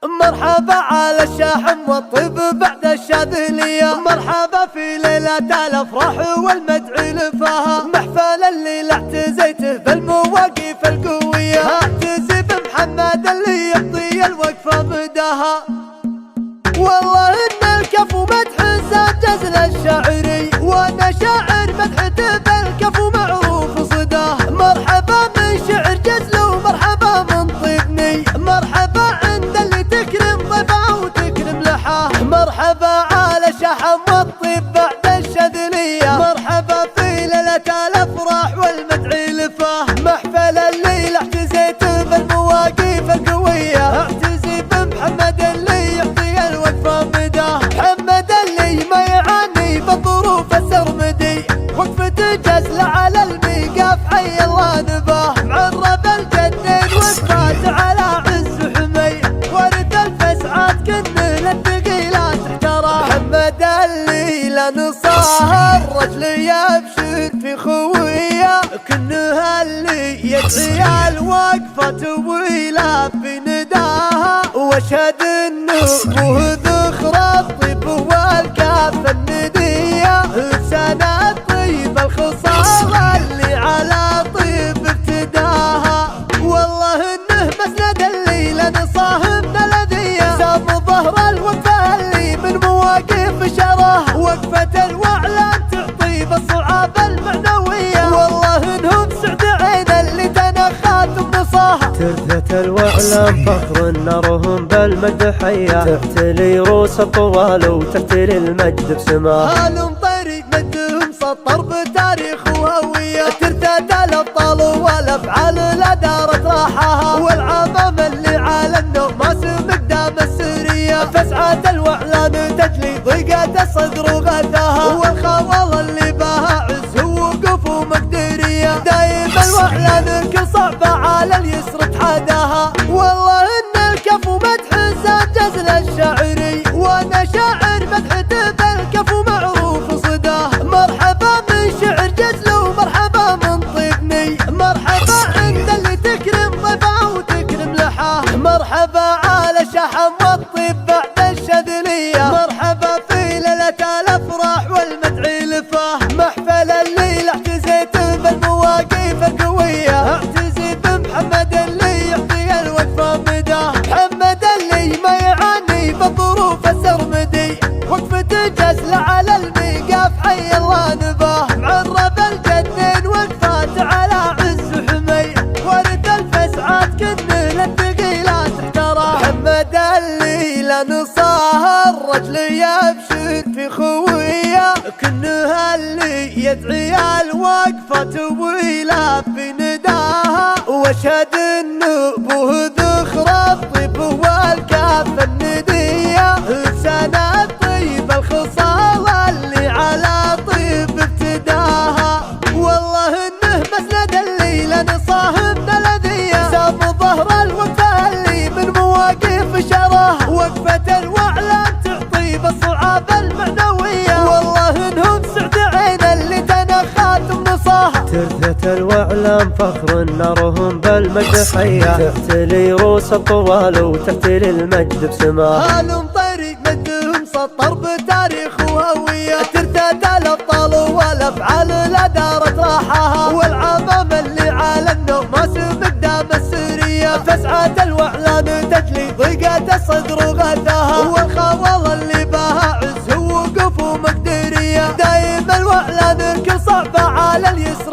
مرحبا على الشاحن والطيب بعد الشاذلية، مرحبا في ليلة الافراح والمدعي لفاها، محفل الليلة اعتزيته بالمواقف القوية، اعتزي بمحمد اللي يقضي الوقفة مداها. والله ان الكفو مدح سجز للشاعري، وانا شاعر مدحته بالكفو معروف صداه. مرحبا من شعر جزل ومرحبا من طيبني، مرحبا عند اللي تكرم ضيفه وتكرم لحاه. مرحبا على شحم والطيب بعد الشاذلية، مرحبا في ليلة الافراح والمدعي لفاه، محفل الليلة اعتزيته بالمواقف القوية، اعتزي بمحمد اللي يعطي الوقفة مداه. محمد اللي ما يعاني بالظروف السرمدي، وقفة جزل على الميقاف حي الله نباه، معرب الجنين وقفات على عز حمي، ورث الفسعات كنه للثقيلات احتراه. محمد اللي لا نصاه الرجل يبشر في خويه، كنه اللي يدعي الوقفة طويلة في نداها، واشهد انه ابوه ذخر الطيب والكافة الندية، لسان الطيب الخصال اللي على طيب ابتداها. والله انه مسند اللي لا نصاه من الاذية، سام ظهر الوقفة اللي من مواقف شراه، وقفة الوعلان تعطي بالصعاب المعنوية. والله انهم سعد عين اللي تنخاتم نصاها، ترثة الوعلان فخر نارهم بالمجد حية، تحتلي روس الطوال وتحتلي المجد بسماه. هالم طريق مجدهم سطر بتاريخ وهوية، ترثة الابطال والافعال لا دارت راحها، والعمام اللي على النغماس مقدام السرية، فسعة الوعلان تجلي ضيقة الصدر وغثاها، والخوال اللي باها عز ووقوف ومقدرية، دايم الوعلان الكل صعبة على اليسر تحداها. والله ان الكفو مدح سجز للشاعري، وانا شاعر مدحته بالكفو معروف صداه. مرحبا من شعر جزل ومرحبا من طيبني، مرحبا عند اللي تكرم ضيفه وتكرم لحاه. مرحبا على شحم والطيب بعد الشاذلية، مرحبا في ليلة الافراح والمدعي لفاه، محفل الليلة اعتزيته بالمواقف القوية، اعتزي بمحمد اللي يعطي الوقفة مداه. محمد اللي ما يعاني بالظروف السرمدي، وقفة جزل على الميقاف حي الله نباه، معرب الجنين وقفات على عز حمي، ورث الفسعات كنه للثقيلات احتراه. محمد اللي لا نصاه الرجل يبشر في خويه، كنه اللي يدعي الوقفة طويلة في نداها، واشهد انه ابوه ذخر الطيب والكافة الندية، لسان الطيب الخصال اللي على طيب ابتداها. والله انه مسند اللي لا نصاه من الاذية، سام ظهر الوقفة اللي من مواقف شراه، وقفة الوعلان تعطي بالصعاب المعنوية. والله انهم سعد عين اللي تنخاتم نصاها، ترثة الوعلان فخر نارهم بالمجد حية، تحتلي روس الطوال وتحتلي المجد بسماه. هالم طريق مجدهم سطر بتاريخ وهوية، ترثة الابطال والافعال لا دارت راحها، والعمام اللي على النغماس مقدام السرية، فسعة الوعلان تجلي ضيقة الصدر وغثاها، والخوال اللي باها عز ووقوف ومقدرية، دايم الوعلان الكل صعبة على اليسر